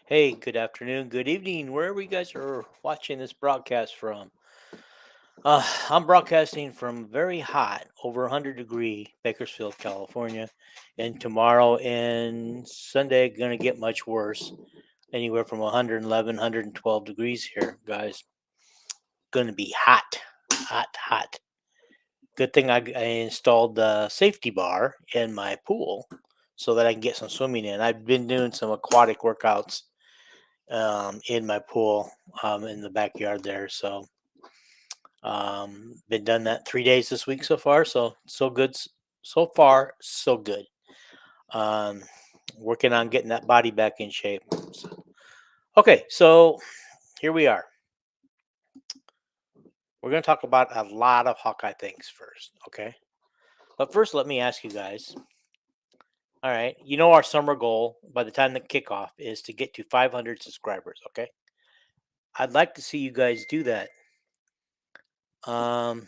Hey, good afternoon, good evening, wherever you guys are watching this broadcast from. I'm broadcasting from very hot, over 100-degree Bakersfield, California. And tomorrow and Sunday, going to get much worse. Anywhere from 111, 112 degrees here, guys. Going to be hot, hot, hot. Good thing I installed the safety bar in my pool so that I can get some swimming in. I've been doing some aquatic workouts in my pool in the backyard there. So been done that 3 days this week so far. So good. So far, so good. Um, Working on getting that body back in shape. Okay, so here we are. We're going to talk about a lot of Hawkeye things first. Okay, but first, let me ask you guys. All right, you know our summer goal by the time the kickoff is to get to 500 subscribers. Okay, I'd like to see you guys do that. Um,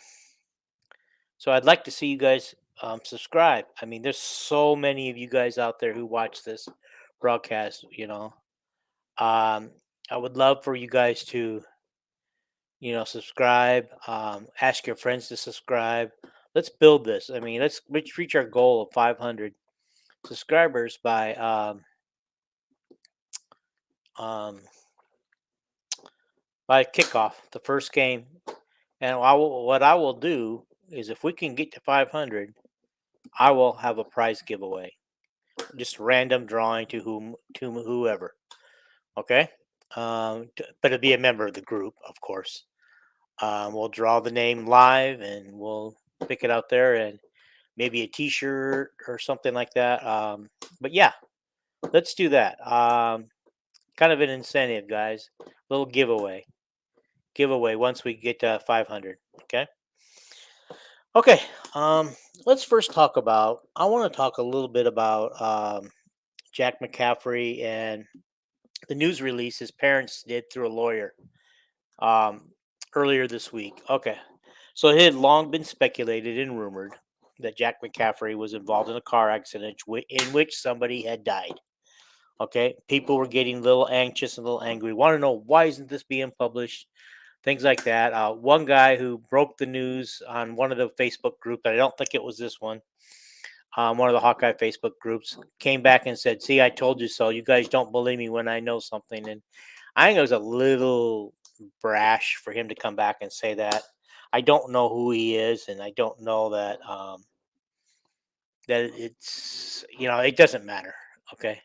So I'd like to see you guys subscribe. I mean, there's so many of you guys out there who watch this broadcast. Um, I would love for you guys to, subscribe. Ask your friends to subscribe. Let's build this. I mean, let's reach our goal of 500 subscribers um, by kickoff, the first game. And what I will do is, if we can get to 500, I will have a prize giveaway. Just random drawing to whoever. Okay, but it'll be a member of the group, of course. We'll draw the name live, and we'll pick it out there, and maybe a T-shirt or something like that. But yeah, let's do that. Kind of an incentive, guys. Little giveaway once we get to 500. Okay. Okay. Let's first talk about. I want to talk a little bit about Jack McCaffrey and the news release his parents did through a lawyer um, earlier this week. Okay. So it had long been speculated and rumored that Jack McCaffrey was involved in a car accident in which somebody had died. Okay. People were getting a little anxious and a little angry. Want to know why isn't this being published? Things like that. One guy who broke the news on one of the Facebook groups, I don't think it was this one of the Hawkeye Facebook groups, came back and said, "See, I told you so. You guys don't believe me when I know something." And I think it was a little brash for him to come back and say that. I don't know who he is, and I don't know that it doesn't matter. Okay.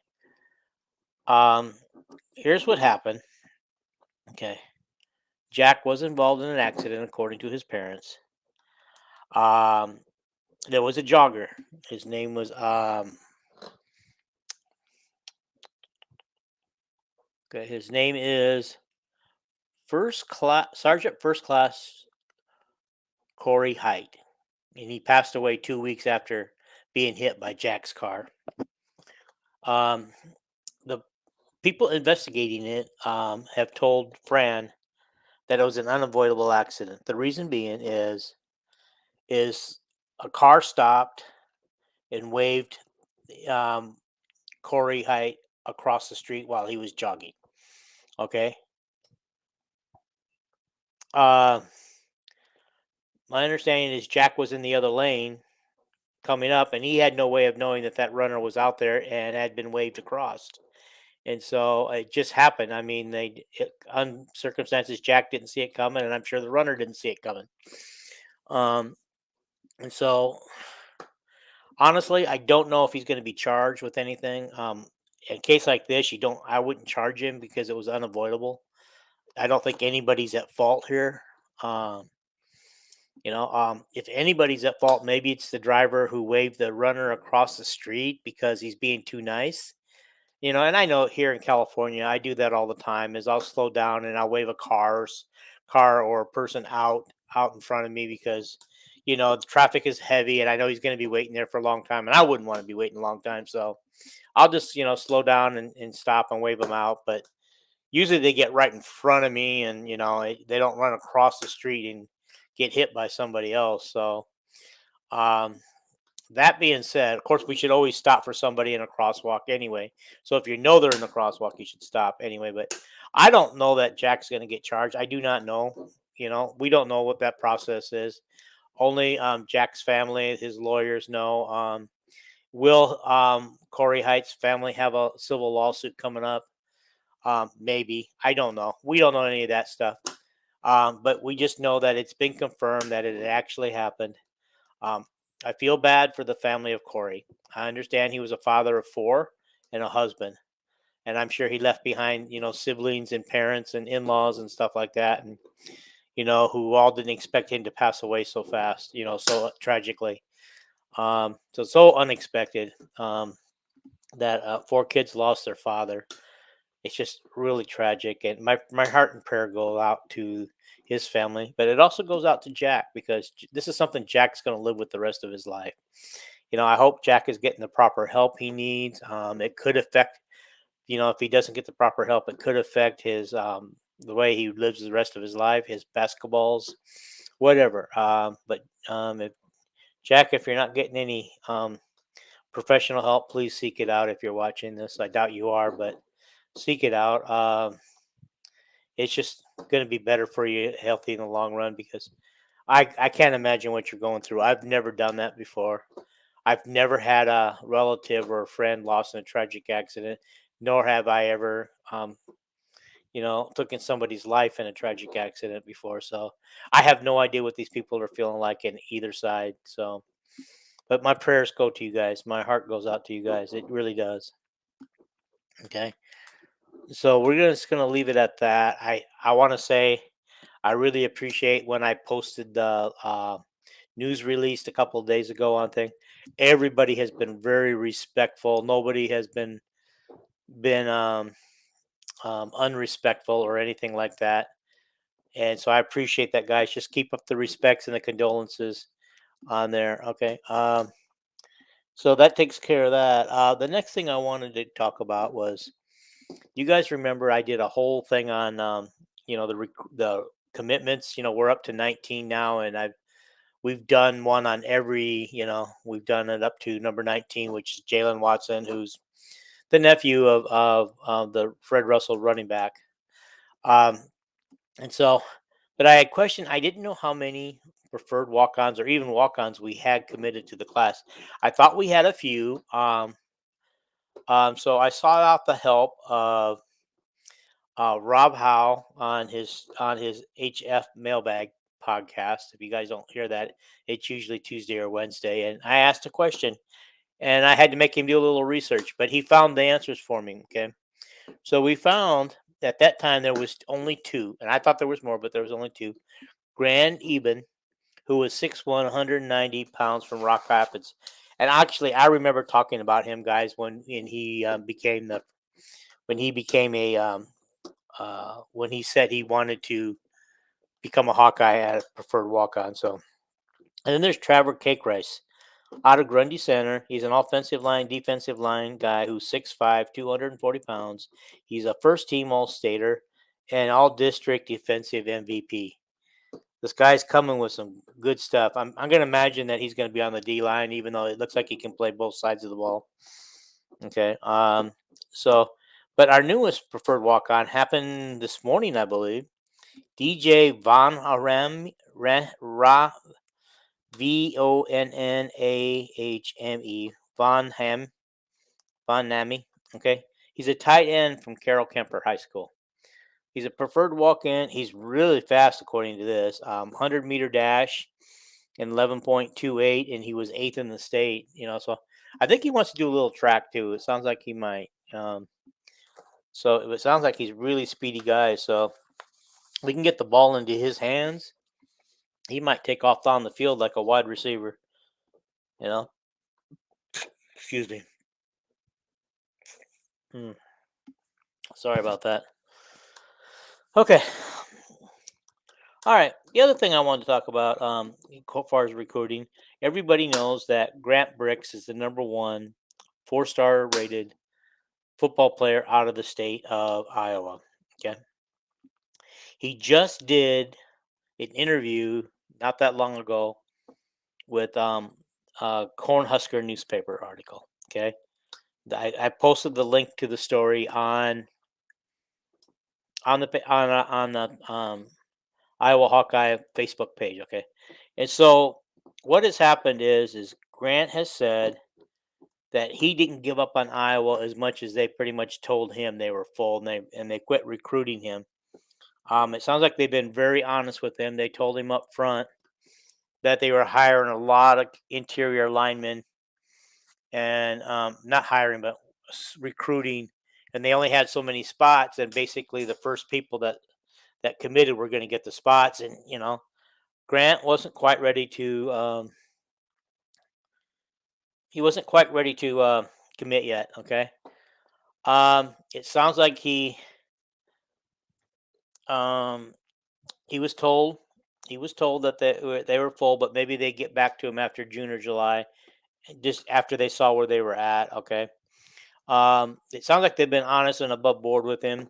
Um, Here's what happened. Okay, Jack was involved in an accident, according to his parents. Um, there was a jogger. His name was okay, his name is First Class Sergeant First Class Corey Height, and he passed away 2 weeks after being hit by Jack's car. Um, the people investigating it have told Fran that it was an unavoidable accident. The reason being is a car stopped and waved um, Corey Height across the street while he was jogging. Okay. Uh, my understanding is Jack was in the other lane coming up, and he had no way of knowing that that runner was out there and had been waved across. And so it just happened. I mean, on circumstances, Jack didn't see it coming, and I'm sure the runner didn't see it coming. Um, and so, honestly, I don't know if he's going to be charged with anything. In a case like this, I wouldn't charge him because it was unavoidable. I don't think anybody's at fault here. Um, if anybody's at fault, maybe it's the driver who waved the runner across the street because he's being too nice. And I know here in California, I do that all the time. Is I'll slow down and I'll wave a car or a person out in front of me because the traffic is heavy and I know he's going to be waiting there for a long time, and I wouldn't want to be waiting a long time. So I'll just slow down and stop and wave them out. But usually they get right in front of me, and they don't run across the street and get hit by somebody else. So um, that being said, of course, we should always stop for somebody in a crosswalk anyway. So if you know they're in the crosswalk, you should stop anyway. But I don't know that Jack's going to get charged. I do not know. We don't know what that process is. Only Jack's family, his lawyers know. Will Corey Heights' family have a civil lawsuit coming up? Maybe. I don't know. We don't know any of that stuff. But we just know that it's been confirmed that it actually happened. Um, I feel bad for the family of Corey. I understand he was a father of four and a husband, and I'm sure he left behind, siblings and parents and in-laws and stuff like that, and who all didn't expect him to pass away so fast, so tragically. So unexpected that four kids lost their father. It's just really tragic, and my heart and prayer go out to his family, but it also goes out to Jack because this is something Jack's going to live with the rest of his life. I hope Jack is getting the proper help he needs. It could affect, if he doesn't get the proper help, it could affect his the way he lives the rest of his life, his basketballs, whatever. But if Jack, if you're not getting any professional help, please seek it out. If you're watching this, I doubt you are, but seek it out. It's just going to be better for you, healthy in the long run, because I can't imagine what you're going through. I've never done that before. I've never had a relative or a friend lost in a tragic accident, nor have I ever, taken somebody's life in a tragic accident before. So I have no idea what these people are feeling like in either side. So, but my prayers go to you guys. My heart goes out to you guys. It really does. Okay. So just gonna leave it at that. I want to say I really appreciate when I posted the news release a couple of days ago on thing. Everybody has been very respectful. Nobody has been unrespectful or anything like that. And so I appreciate that, guys. Just keep up the respects and the condolences on there. Okay. So that takes care of that. The next thing I wanted to talk about was, you guys remember I did a whole thing on the commitments. We're up to 19 now, and we've done one on every. We've done it up to number 19, which is Jalen Watson, who's the nephew of the Fred Russell running back. Um, and so, but I had questioned. I didn't know how many preferred walk-ons or even walk-ons we had committed to the class. I thought we had a few. So I sought out the help of Rob Howe on his HF Mailbag podcast. If you guys don't hear that, it's usually Tuesday or Wednesday. And I asked a question, and I had to make him do a little research, but he found the answers for me. Okay, so we found at that time there was only two, and I thought there was more, but there was only two. Grand Eben, who was 6'1", 190 pounds from Rock Rapids. And actually, I remember talking about him, guys, when he became a when he said he wanted to become a Hawkeye at a preferred walk on. So, and then there's Trevor Cake Rice out of Grundy Center. He's an offensive line, defensive line guy who's 6'5", 240 pounds. He's a first team All Stater and all district defensive MVP. This guy's coming with some good stuff. I'm going to imagine that he's going to be on the D line, even though it looks like he can play both sides of the ball. Okay. So, but our newest preferred walk on happened this morning, I believe. DJ Von Aram Ra Vonnahme Von Nami. Okay. He's a tight end from Carroll Kemper High School. He's a preferred walk-in. He's really fast, according to this. 100-meter dash in 11.28, and he was eighth in the state. So I think he wants to do a little track too. It sounds like he might. So it sounds like he's a really speedy guy. So we can get the ball into his hands. He might take off down the field like a wide receiver. Excuse me. Sorry about that. Okay. All right. The other thing I wanted to talk about, as far as recruiting, everybody knows that Grant Bricks is the number one 4-star rated football player out of the state of Iowa. Okay. He just did an interview not that long ago with Cornhusker newspaper article. Okay, I posted the link to the story on the on the Iowa Hawkeye Facebook page. Okay, and so what has happened is Grant has said that he didn't give up on Iowa as much as they pretty much told him they were full, and they quit recruiting him. It sounds like they've been very honest with him. They told him up front that they were hiring a lot of interior linemen and not hiring, but recruiting, and they only had so many spots, and basically the first people that committed were going to get the spots, and Grant wasn't quite ready to he wasn't quite ready to commit yet. Okay, it sounds like um, he was told that they were full, but maybe they get back to him after June or July, just after they saw where they were at. Okay, it sounds like they've been honest and above board with him.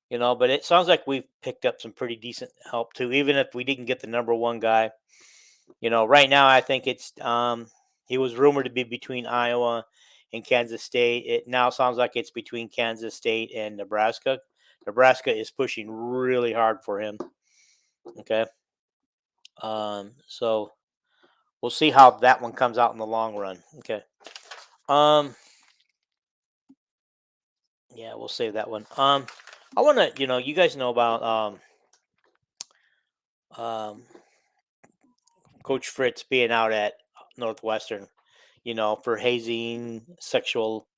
But it sounds like we've picked up some pretty decent help too, even if we didn't get the number one guy. Right now I think it's he was rumored to be between Iowa and Kansas State. It now sounds like it's between Kansas State and Nebraska. Nebraska is pushing really hard for him. Okay. So we'll see how that one comes out in the long run. Okay. Um, yeah, we'll save that one. I want to, you guys know about um, Coach Fritz being out at Northwestern, for hazing, sexual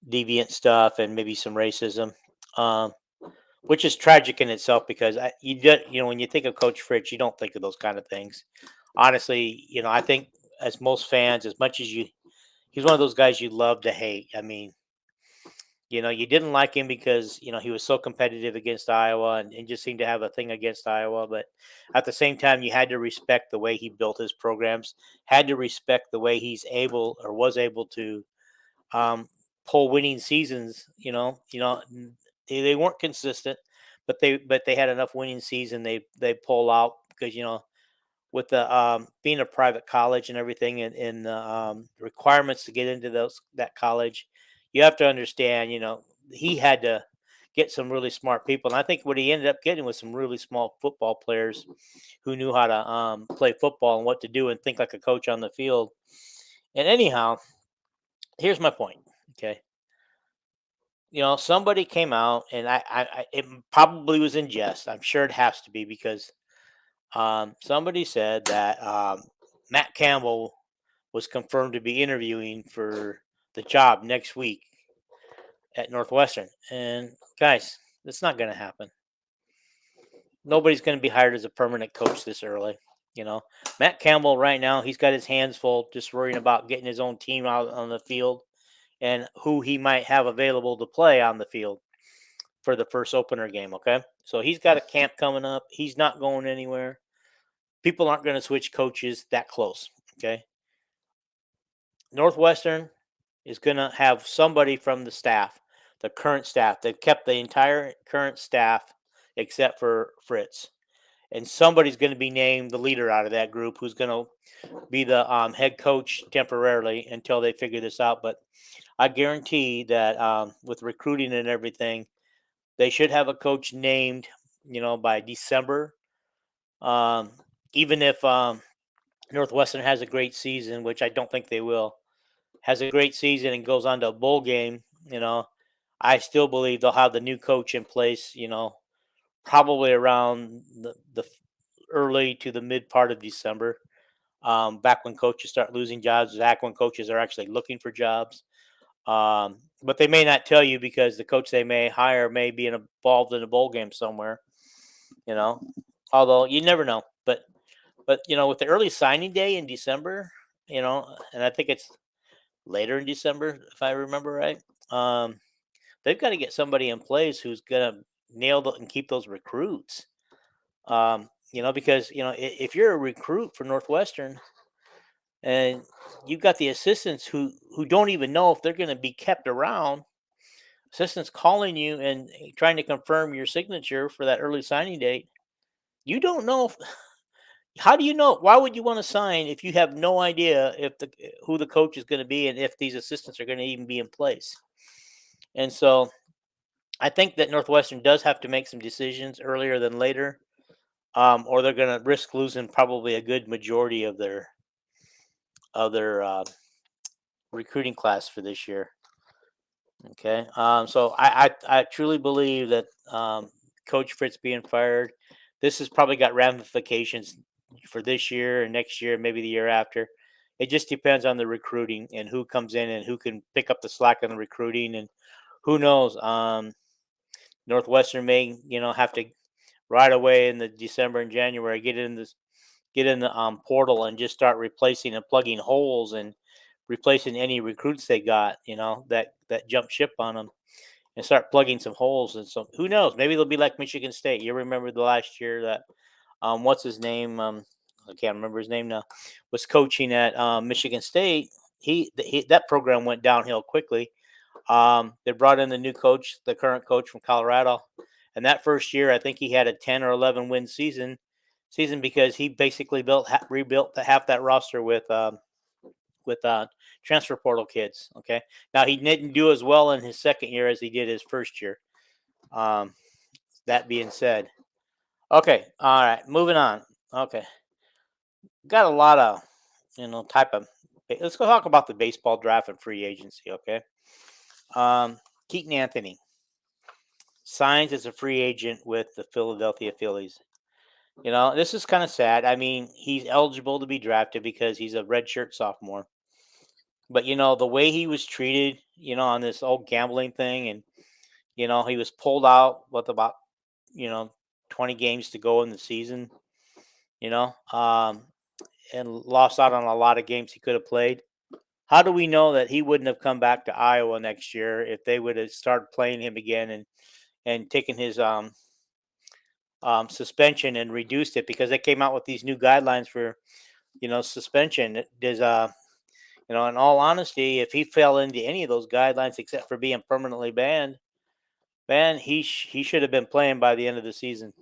deviant stuff, and maybe some racism, um, which is tragic in itself because when you think of Coach Fritz, you don't think of those kind of things. Honestly, I think as most fans, as much as he's one of those guys you love to hate. I mean, you didn't like him because, he was so competitive against Iowa and just seemed to have a thing against Iowa. But at the same time, you had to respect the way he built his programs, had to respect the way he's able or was able to um, pull winning seasons. They weren't consistent, but they had enough winning season. They pull out because with the being a private college and everything, and the requirements to get into that college, you have to understand. He had to get some really smart people, and I think what he ended up getting was some really small football players who knew how to play football and what to do and think like a coach on the field. And anyhow, here's my point. Okay, somebody came out, and it probably was in jest. I'm sure it has to be because somebody said that Matt Campbell was confirmed to be interviewing for the job next week at Northwestern. And guys, that's not going to happen. Nobody's going to be hired as a permanent coach this early. Matt Campbell right now, he's got his hands full just worrying about getting his own team out on the field and who he might have available to play on the field for the first opener game. Okay. So he's got a camp coming up. He's not going anywhere. People aren't going to switch coaches that close. Okay. Northwestern is going to have somebody from the staff, the current staff. They've kept the entire current staff except for Fritz. And somebody's going to be named the leader out of that group who's going to be the head coach temporarily until they figure this out. But I guarantee that with recruiting and everything, they should have a coach named, by December. Um, Even if Northwestern has a great season, which I don't think they will, has a great season and goes on to a bowl game, I still believe they'll have the new coach in place, probably around the early to the mid part of December. Back when coaches start losing jobs, back when coaches are actually looking for jobs. But they may not tell you because the coach they may hire may be involved in a bowl game somewhere, you know. Although you never know. But with the early signing day in December, and I think it's later in December if I remember right. They've got to get somebody in place who's gonna and keep those recruits. Because if you're a recruit for Northwestern and you've got the assistants who don't even know if they're going to be kept around, assistants calling you and trying to confirm your signature for that early signing date, you don't know if How do you know? Why would you want to sign if you have no idea if the who the coach is going to be and if these assistants are going to even be in place? And so I think that Northwestern does have to make some decisions earlier than later, or they're going to risk losing probably a good majority of their recruiting class for this year. Okay, so I truly believe that Coach Fritz being fired, this has probably got ramifications for this year and next year, maybe the year after. It just depends on the recruiting and who comes in and who can pick up the slack on the recruiting, and who knows. Northwestern may, have to right away in the December and January get in the portal and just start replacing and plugging holes and replacing any recruits they got, that jump ship on them, and start plugging some holes. And so who knows? Maybe they'll be like Michigan State. You remember the last year that what's his name? I can't remember his name now. Was coaching at Michigan State. That program went downhill quickly. They brought in the new coach, the current coach from Colorado, and that first year, I think he had a 10 or 11 win season because he basically rebuilt half that roster with transfer portal kids. Okay, now he didn't do as well in his second year as he did his first year. Um, that being said, okay, all right, moving on. Okay, got a lot of type of. Let's go talk about the baseball draft and free agency. Okay, Keaton Anthony signs as a free agent with the Philadelphia Phillies. This is kind of sad. I mean, he's eligible to be drafted because he's a redshirt sophomore. But the way he was treated, on this old gambling thing, and he was pulled out with about you know 20 games to go in the season, you know, um, and lost out on a lot of games he could have played. How do we know that he wouldn't have come back to Iowa next year if they would have started playing him again and taken his suspension and reduced it, because they came out with these new guidelines for suspension? There's in all honesty, if he fell into any of those guidelines except for being permanently banned, man, he should have been playing by the end of the season.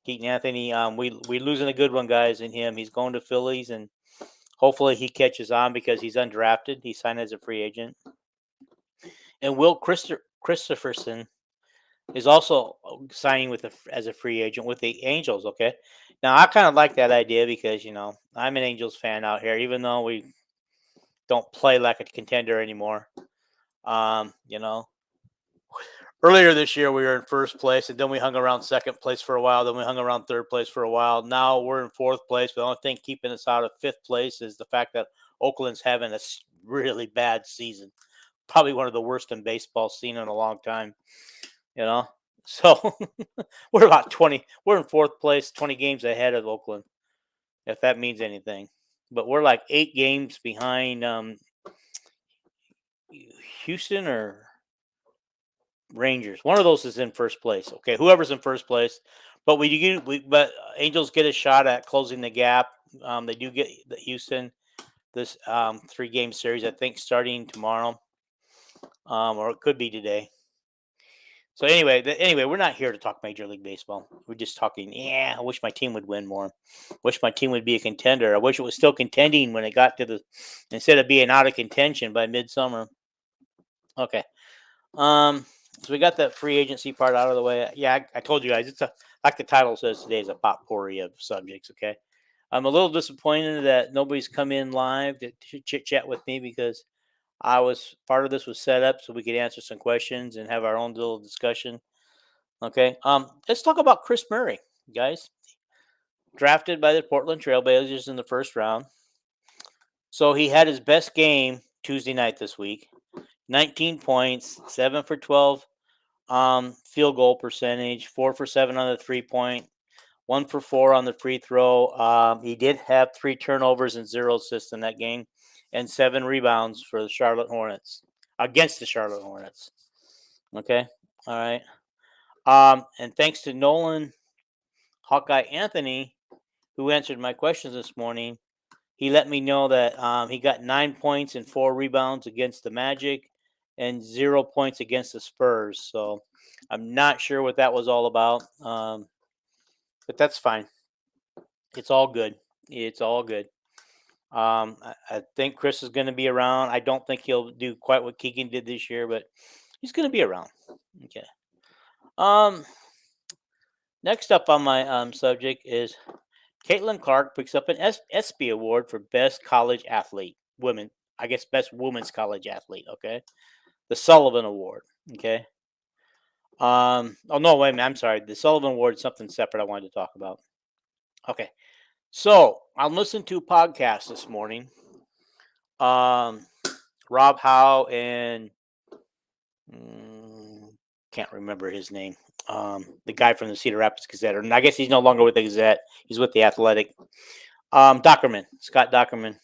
Keaton Anthony, we losing a good one, guys. In him, he's going to Phillies, and hopefully he catches on because he's undrafted. He signed as a free agent. And Will Christopherson is also signing as a free agent with the Angels. Okay, now I kind of like that idea because I'm an Angels fan out here, even though we don't play like a contender anymore. Um, you know, Earlier this year we were in first place, and then we hung around second place for a while. Then we hung around third place for a while. Now we're in fourth place. The only thing keeping us out of fifth place is the fact that Oakland's having a really bad season, probably one of the worst in baseball seen in a long time. You know, so we're about 20. We're in fourth place, 20 games ahead of Oakland, if that means anything. But we're like 8 games behind Houston or Rangers. One of those is in first place. Okay, whoever's in first place. But but Angels get a shot at closing the gap. They do get the Houston this 3-game series, I think, starting tomorrow, or it could be today. So anyway, we're not here to talk Major League Baseball. We're just talking. Yeah, I wish my team would win more. Wish my team would be a contender. I wish it was still contending when it got to instead of being out of contention by midsummer. Okay. So we got that free agency part out of the way. Yeah, I told you guys, it's like the title says today, is a potpourri of subjects. Okay. I'm a little disappointed that nobody's come in live to chit chat with me, because part of this was set up so we could answer some questions and have our own little discussion. Okay. Let's talk about Chris Murray, guys. Drafted by the Portland Trailblazers in the first round. So he had his best game Tuesday night this week. 19 points, 7 for 12 field goal percentage, 4 for 7 on the 3-point, 1 for 4 on the free throw. He did have 3 turnovers and 0 assists in that game, and 7 rebounds for the Charlotte Hornets, against the Charlotte Hornets. Okay, all right. And thanks to Nolan Hawkeye Anthony, who answered my questions this morning, he let me know that he got 9 points and 4 rebounds against the Magic and 0 points against the Spurs. So I'm not sure what that was all about, but that's fine. It's all good. It's all good. I think Chris is going to be around. I don't think he'll do quite what Keegan did this year, but he's going to be around. Okay. Um, Next up on my subject is Caitlin Clark picks up an ESPY award for best college athlete, women. I guess best women's college athlete. Okay, the Sullivan Award. Okay. Oh no, wait a minute. I'm sorry. The Sullivan Award is something separate. I wanted to talk about. Okay. So I'm listening to a podcast this morning. Um, Rob Howe and mm, can't remember his name. The guy from the Cedar Rapids Gazette, and I guess he's no longer with the Gazette. He's with the Athletic. Dockerman, Scott Dockerman.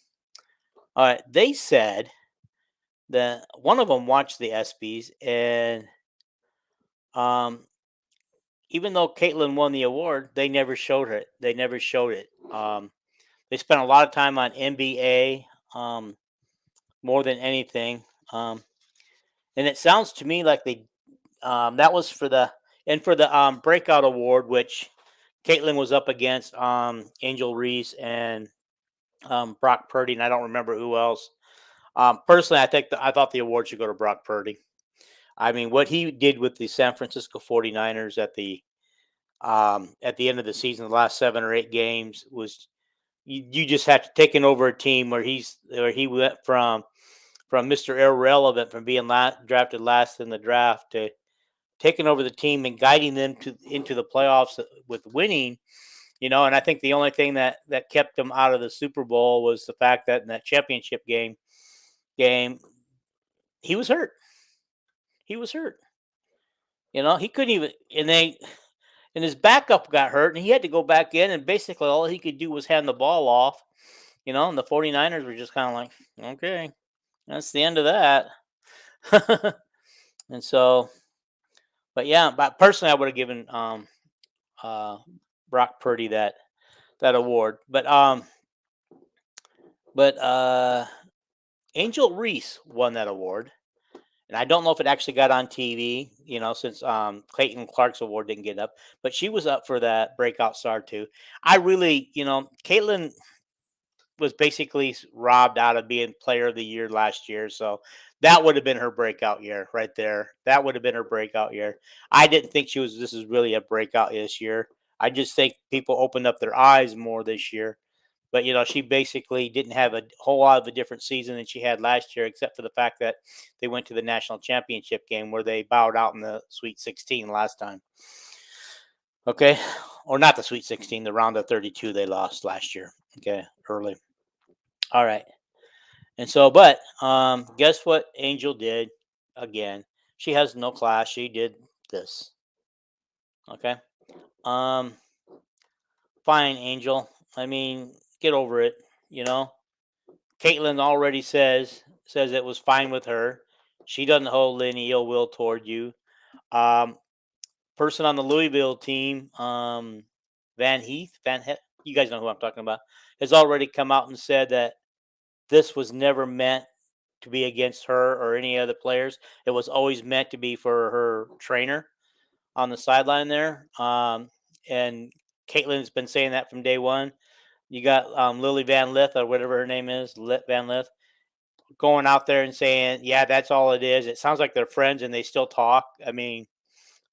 They said that one of them watched the ESPYS, and um, even though Caitlin won the award, they never showed it. They never showed it. They spent a lot of time on NBA more than anything, and it sounds to me like they that was for the breakout award, which Caitlin was up against Angel Reese and Brock Purdy, and I don't remember who else. Personally, I thought the award should go to Brock Purdy. I mean, what he did with the San Francisco 49ers at the end of the season, the last 7 or 8 games was you just had to taking over a team where he went from Mr. Irrelevant, from being drafted last in the draft, to taking over the team and guiding them into the playoffs with winning. And I think the only thing that kept them out of the Super Bowl was the fact that in that championship game he was hurt. He was hurt. He couldn't even, and his backup got hurt, and he had to go back in, and basically all he could do was hand the ball off. And the 49ers were just kind of like, okay, that's the end of that. And so, but personally, I would have given uh, Brock Purdy that award. But Angel Reese won that award, and I don't know if it actually got on TV. Since Clayton Clark's award didn't get up, but she was up for that breakout star too. I really, Caitlin was basically robbed out of being player of the year last year. So that would have been her breakout year right there. That would have been her breakout year. I didn't think this is really a breakout this year. I just think people opened up their eyes more this year. But she basically didn't have a whole lot of a different season than she had last year, except for the fact that they went to the national championship game where they bowed out in the Sweet 16 last time. Okay, or not the Sweet 16, the round of 32 they lost last year. Okay, early. All right. And so, but guess what Angel did again? She has no class. She did this. Okay. Um, Fine, Angel. I mean, get over it. You know, Caitlin already says it was fine with her. She doesn't hold any ill will toward you. Um, Person on the Louisville team, Van Heet, you guys know who I'm talking about, has already come out and said that this was never meant to be against her or any other players. It was always meant to be for her trainer on the sideline there. And Caitlin's been saying that from day one. You got Lily Van Lith, or whatever her name is, Van Lith, going out there and saying, yeah, that's all it is. It sounds like they're friends and they still talk. I mean,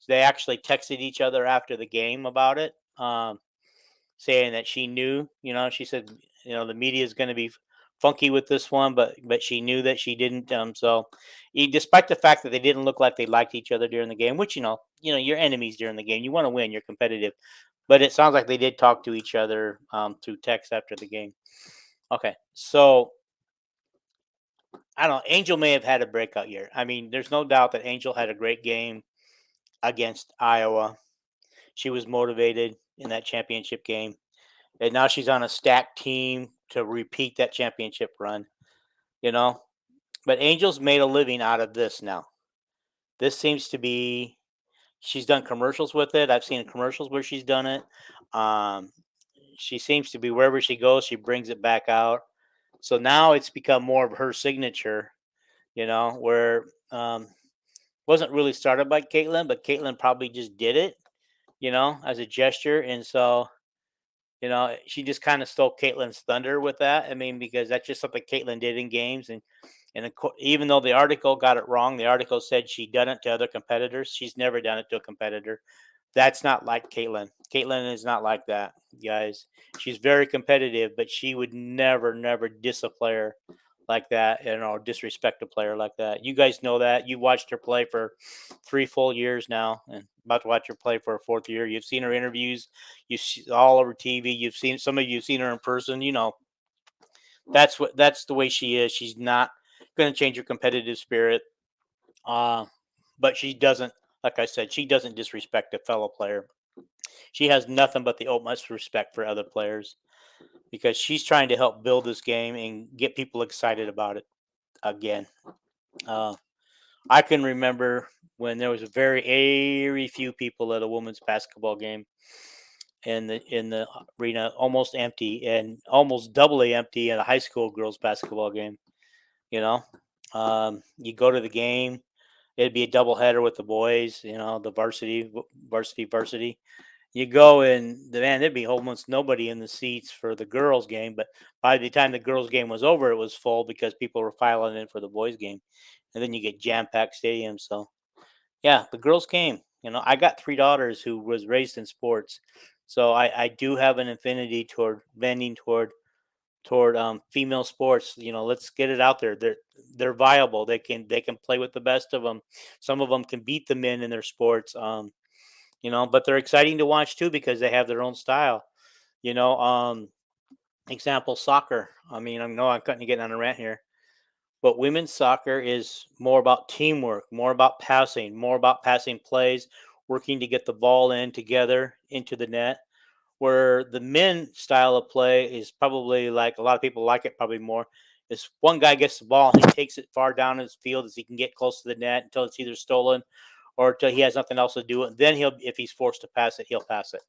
they actually texted each other after the game about it, saying that she knew. She said, the media is going to be funky with this one, but she knew that she didn't. Despite the fact that they didn't look like they liked each other during the game, which you're enemies during the game. You want to win. You're competitive, but it sounds like they did talk to each other through text after the game. Okay, so I don't know. Angel may have had a breakout year. I mean, there's no doubt that Angel had a great game against Iowa. She was motivated in that championship game. And now she's on a stacked team to repeat that championship run, you know. But Angel's made a living out of this now. This seems to be, she's done commercials with it. I've seen commercials where she's done it. Um, she seems to be, wherever she goes, she brings it back out. So now it's become more of her signature, where wasn't really started by Caitlin, but Caitlin probably just did it, as a gesture. And so She just kind of stole Caitlin's thunder with that. I mean, because that's just something Caitlin did in games, and even though the article got it wrong, the article said she done it to other competitors. She's never done it to a competitor. That's not like Caitlin. Caitlin is not like that, guys. She's very competitive, but she would never, never diss a player like that, disrespect a player like that. You guys know that. You watched her play for 3 full years now, and about to watch her play for a fourth year. You've seen her interviews, you see all over TV. You've seen some of you've seen her in person. That's the way she is. She's not going to change her competitive spirit. Uh, but she doesn't, like I said, she doesn't disrespect a fellow player. She has nothing but the utmost respect for other players because she's trying to help build this game and get people excited about it again. Uh, I can remember when there was very few people at a women's basketball game in the arena, almost empty, and almost doubly empty at a high school girls basketball game. You know, you go to the game, it'd be a doubleheader with the boys. The varsity. You go and there'd be almost nobody in the seats for the girls' game. But by the time the girls' game was over, it was full because people were filing in for the boys' game, and then you get jam-packed stadiums. So yeah, the girls came. I got 3 daughters who was raised in sports, so I do have an affinity toward bending toward female sports. Let's get it out there. They're viable. They can play with the best of them. Some of them can beat the men in their sports. But they're exciting to watch too because they have their own style. You know, um, Example soccer. I mean, I know I'm cutting you getting on a rant here, but women's soccer is more about teamwork, more about passing plays, working to get the ball in together into the net. Where the men style of play is probably like a lot of people like it probably more. Is one guy gets the ball and he takes it far down his field as he can get close to the net until it's either stolen or until he has nothing else to do. And then if he's forced to pass it, he'll pass it.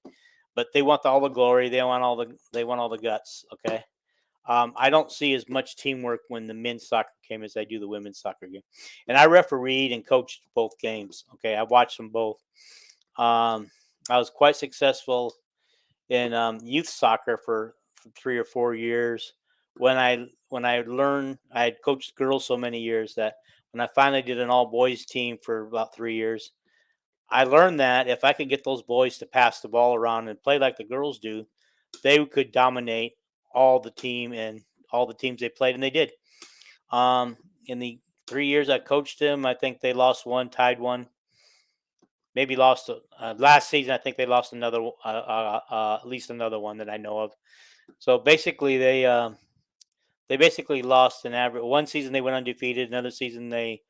But they want all the glory. They want all the guts. Okay. I don't see as much teamwork when the men's soccer came as I do the women's soccer game. And I refereed and coached both games. Okay, I watched them both. I was quite successful in youth soccer for 3 or 4 years. When I learned, I had coached girls so many years that when I finally did an all boys team for about 3 years, I learned that if I could get those boys to pass the ball around and play like the girls do, they could dominate all the team and all the teams they played, and they did. In the 3 years I coached them, I think they lost one, tied one, maybe lost last season. I think they lost another, at least another one that I know of. So basically, they basically lost an average. One season they went undefeated. Another season they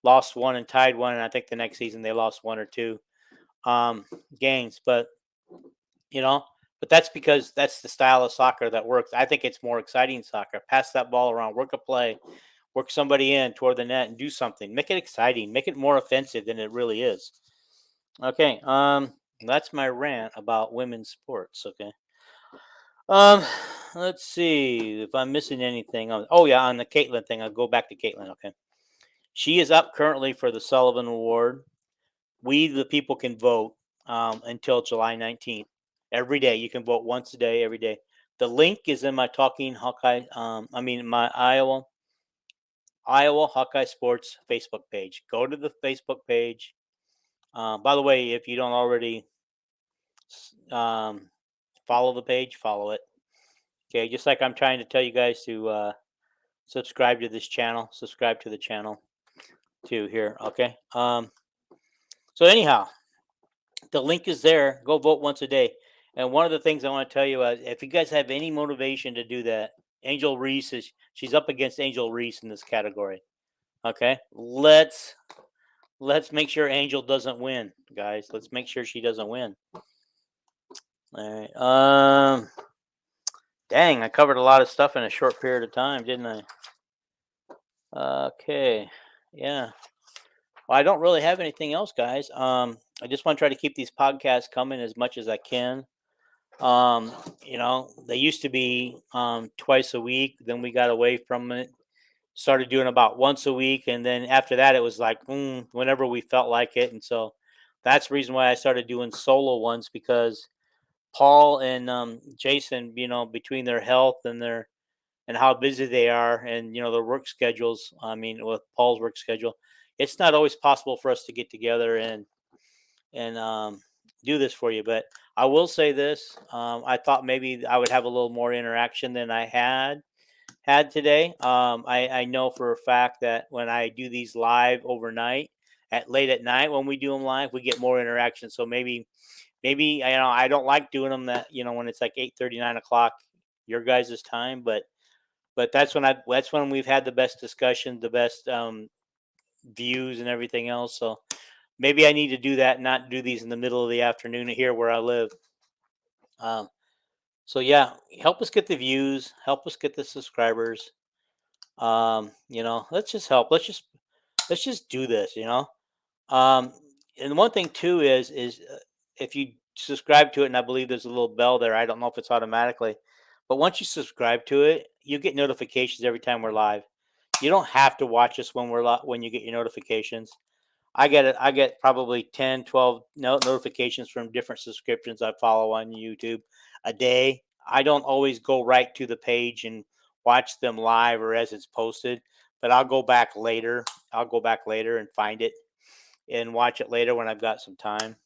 lost one and tied one, and I think the next season they lost one or two games. You know, but that's because that's the style of soccer that works. I think it's more exciting soccer. Pass that ball around, work a play, work somebody in toward the net, and do something. Make it exciting. Make it more offensive than it really is. Okay. That's my rant about women's sports. Okay. Um, let's see if I'm missing anything. Oh yeah, on the Caitlin thing, I'll go back to Caitlin. Okay, she is up currently for the Sullivan Award. We, the people, can vote until July 19th. Every day, you can vote once a day, every day. The link is in my Talking Hawkeye. My Iowa Hawkeye Sports Facebook page. Go to the Facebook page. By the way, if you don't already follow the page, follow it. Okay, just like I'm trying to tell you guys to subscribe to this channel, subscribe to the channel too here. Okay. So anyhow, the link is there. Go vote once a day. And one of the things I want to tell you is, if you guys have any motivation to do that, Angel Reese she's up against Angel Reese in this category. Okay, let's make sure Angel doesn't win, guys. Let's make sure she doesn't win. All right. Dang, I covered a lot of stuff in a short period of time, didn't I? Okay. Yeah. Well, I don't really have anything else, guys. I just want to try to keep these podcasts coming as much as I can. They used to be twice a week. Then we got away from it. Started doing about once a week, and then after that, it was like whenever we felt like it. And so that's the reason why I started doing solo ones, because Paul and Jason, between their health and their and how busy they are, and their work schedules. I mean, with Paul's work schedule, it's not always possible for us to get together and do this for you. But I will say this: I thought maybe I would have a little more interaction than I had today. I know for a fact that when I do these live overnight, at late at night when we do them live, we get more interaction. So maybe I don't like doing them that when it's like 8:30, 9 o'clock your guys' time, but that's when we've had the best discussion, the best views and everything else. So maybe I need to do that, not do these in the middle of the afternoon here where I live. Um, so yeah, help us get the views, help us get the subscribers. Let's just help. Let's just do this. Um, and one thing too is if you subscribe to it, and I believe there's a little bell there. I don't know if it's automatically, but once you subscribe to it, you get notifications every time we're live. You don't have to watch us when you get your notifications. I get it. I get probably 10, 12 notifications from different subscriptions I follow on YouTube a day. I don't always go right to the page and watch them live or as it's posted, but I'll go back later. I'll go back later and find it and watch it later when I've got some time.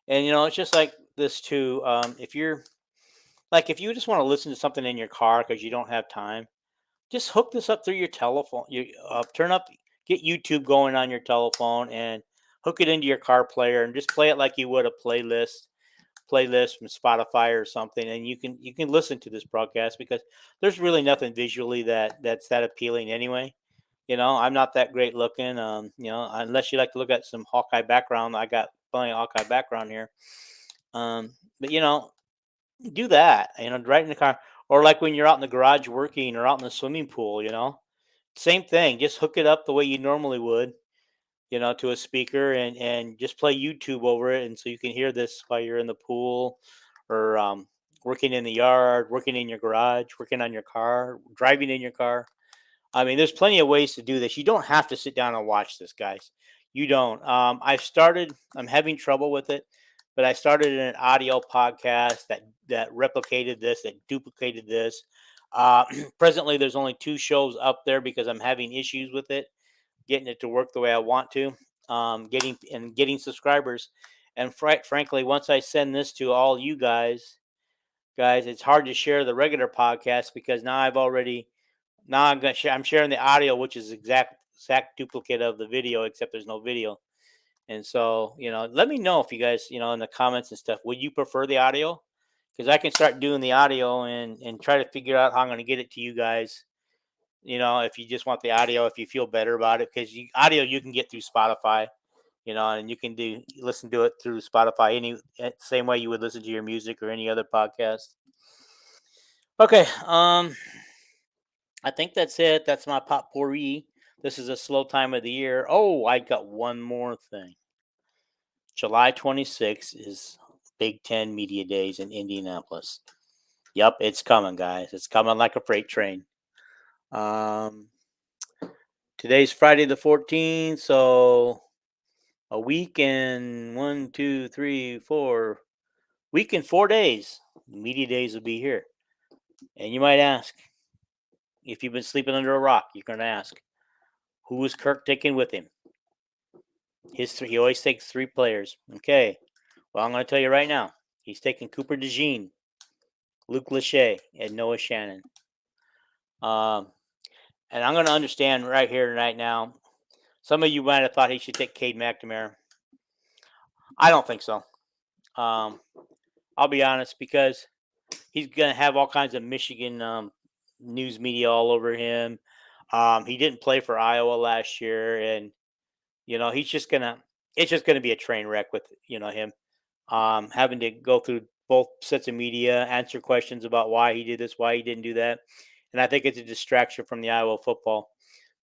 And it's just like this too. If you just want to listen to something in your car because you don't have time, just hook this up through your telephone. You get YouTube going on your telephone and hook it into your car player and just play it like you would a playlist from Spotify or something, and you can listen to this broadcast because there's really nothing visually that's that appealing anyway. I'm not that great looking. Unless you like to look at some Hawkeye background, I got plenty of Hawkeye background here. But do that. Right in the car, or like when you're out in the garage working, or out in the swimming pool. Same thing. Just hook it up the way you normally would. To a speaker and just play YouTube over it, and so you can hear this while you're in the pool, or working in the yard, working in your garage, working on your car, driving in your car. I mean, there's plenty of ways to do this. You don't have to sit down and watch this, guys. You don't. I'm having trouble with it, but I started an audio podcast that replicated this, that duplicated this. Presently, there's only 2 shows up there because I'm having issues with it, getting it to work the way I want to, getting subscribers. And frankly, once I send this to all you guys, it's hard to share the regular podcast because now I'm sharing the audio, which is exact duplicate of the video, except there's no video. And so, let me know if you guys, in the comments and stuff, would you prefer the audio? Because I can start doing the audio and try to figure out how I'm going to get it to you guys. If you just want the audio, if you feel better about it, because audio you can get through Spotify, and you can listen to it through Spotify same way you would listen to your music or any other podcast. Okay, I think that's it. That's my potpourri. This is a slow time of the year. Oh, I got one more thing. July 26th is Big Ten Media Days in Indianapolis. Yep, it's coming, guys. It's coming like a freight train. Today's Friday the 14th, so a week and 4 days. Media Days will be here. And you might ask, if you've been sleeping under a rock, you're going to ask, who was Kirk taking with him? He always takes 3 players. Okay. Well, I'm going to tell you right now. He's taking Cooper DeJean, Luke Lachey, and Noah Shannon. And I'm going to understand right here, right now. Some of you might have thought he should take Cade McNamara. I don't think so. I'll be honest, because he's going to have all kinds of Michigan news media all over him. He didn't play for Iowa last year, and it's just gonna be a train wreck with him having to go through both sets of media, answer questions about why he did this, why he didn't do that, and I think it's a distraction from the Iowa football.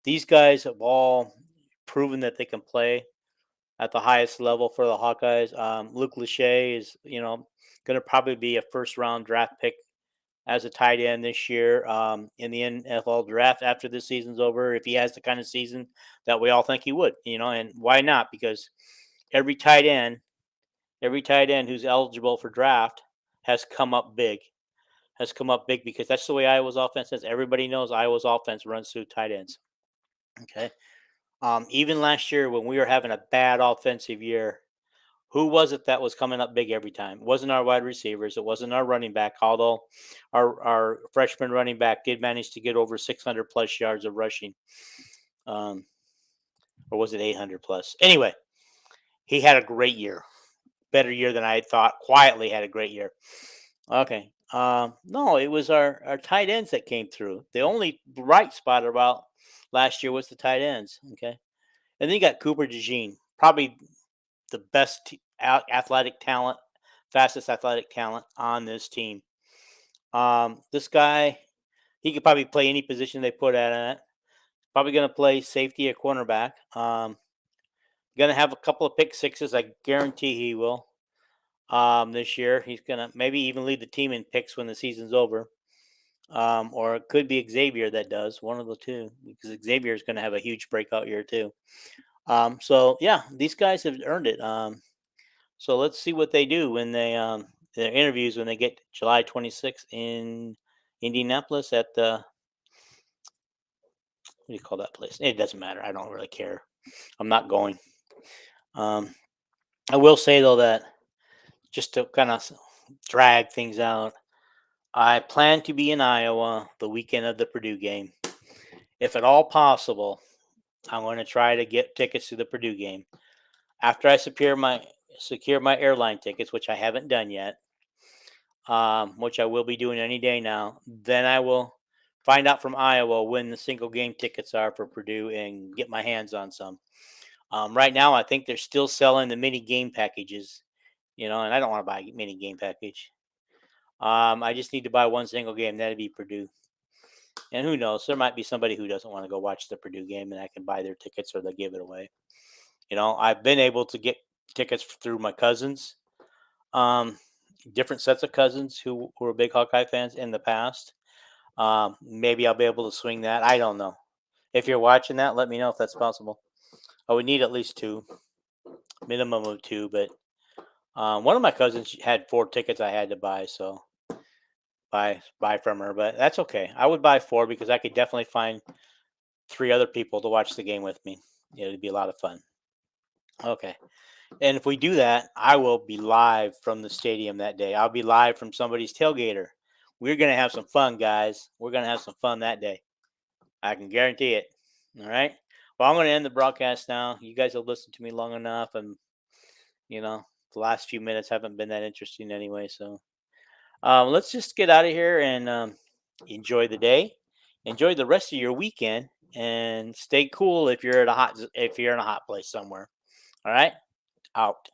These guys have all proven that they can play at the highest level for the Hawkeyes. Luke Lachey is going to probably be a first-round draft pick as a tight end this year in the NFL draft after this season's over, if he has the kind of season that we all think he would, and why not? Because every tight end who's eligible for draft has come up big. Has come up big because that's the way Iowa's offense is. Everybody knows Iowa's offense runs through tight ends. Okay. Even last year when we were having a bad offensive year, who was it that was coming up big every time? It wasn't our wide receivers. It wasn't our running back, although our freshman running back did manage to get over 600 plus yards of rushing. Um, or was it 800 plus? Anyway, he had a great year. Better year than I thought. Quietly had a great year. Okay. No, it was our tight ends that came through. The only bright spot about last year was the tight ends. Okay. And then you got Cooper DeJean, probably the best athletic talent, fastest athletic talent on this team. This guy, he could probably play any position they put at it. Probably going to play safety or cornerback. Going to have a couple of pick sixes. I guarantee he will. This year, he's going to maybe even lead the team in picks when the season's over. Or it could be Xavier that does, one of the two, because Xavier is going to have a huge breakout year too. So yeah, these guys have earned it. So let's see what they do when they their interviews when they get July 26th in Indianapolis at the what do you call that place? It doesn't matter. I don't really care. I'm not going. Um, I will say though that just to kind of drag things out, I plan to be in Iowa the weekend of the Purdue game. If at all possible, I'm going to try to get tickets to the Purdue game. After I secure my airline tickets, which I haven't done yet, which I will be doing any day now, then I will find out from Iowa when the single game tickets are for Purdue and get my hands on some. Right now, I think they're still selling the mini game packages, and I don't want to buy a mini game package. I just need to buy one single game. That'd be Purdue. And who knows? There might be somebody who doesn't want to go watch the Purdue game, and I can buy their tickets or they'll give it away. I've been able to get tickets through my cousins, different sets of cousins who were big Hawkeye fans in the past. Maybe I'll be able to swing that. I don't know. If you're watching that, let me know if that's possible. I would need at least two, minimum of two. But one of my cousins had 4 tickets I had to buy, so buy from her. But that's okay. I would buy 4 because I could definitely find 3 other people to watch the game with me. It'd be a lot of fun. Okay. And if we do that, I will be live from the stadium that day. I'll be live from somebody's tailgater. We're going to have some fun, guys. We're going to have some fun that day. I can guarantee it. All right. Well, I'm going to end the broadcast now. You guys have listened to me long enough. And, the last few minutes haven't been that interesting anyway. So let's just get out of here and enjoy the day. Enjoy the rest of your weekend and stay cool if you're in a hot place somewhere. All right. Out.